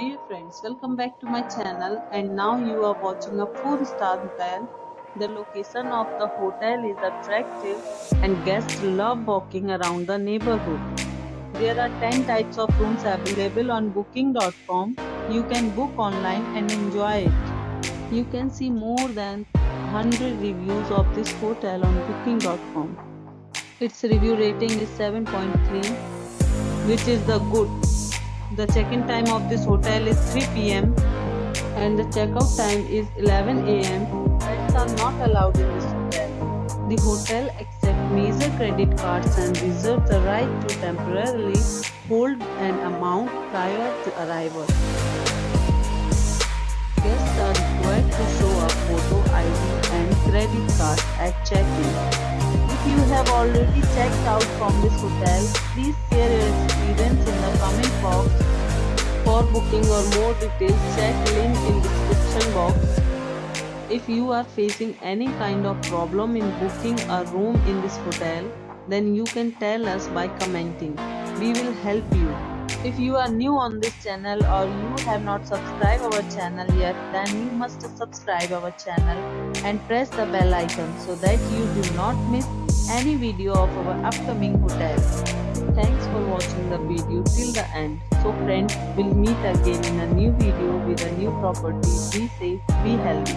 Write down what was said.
Dear friends, welcome back to my channel and now you are watching a 4-star hotel. The location of the hotel is attractive and guests love walking around the neighborhood. There are 10 types of rooms available on booking.com. You can book online and enjoy it. You can see more than 100 reviews of this hotel on booking.com. Its review rating is 7.3, which is the good. The check-in time of this hotel is 3 p.m. and the checkout time is 11 a.m. Pets are not allowed in this hotel. The hotel accepts major credit cards and reserves the right to temporarily hold an amount prior to arrival. Guests are required to show a photo ID and credit card at check-in. If you have already checked out from this hotel, please share your experience in the comment box. For booking or more details, check link in description box. If you are facing any kind of problem in booking a room in this hotel, then you can tell us by commenting. We will help you. If you are new on this channel or you have not subscribed our channel yet, then you must subscribe our channel and press the bell icon so that you do not miss any video of our upcoming hotel. Thanks for watching the video till the end. So friends, we'll meet again in a new video with a new property. Be safe, be healthy.